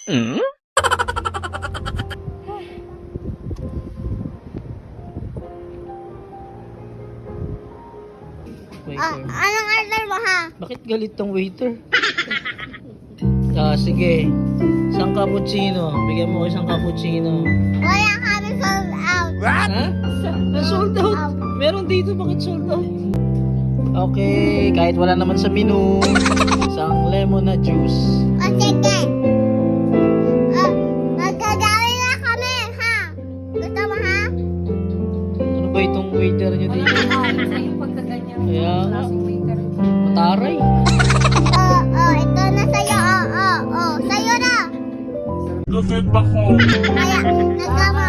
Hmm? Waiter. Anong order mo ha? Bakit galit tong waiter? Sige. Isang cappuccino. Bigyan mo ko isang cappuccino. Wala kami sold out. Ha? Sold out? Meron dito. Bakit sold out? Okay. Kahit wala naman sa menu. Isang lemon na juice. O sige. Magkagawi na kami ha. Gusto mo ha? Ano ba itong waiter nyo dito? Kaya nga. Mataray. Ito na sa'yo. Sa'yo na. Kasi bako. Kaya, nagkama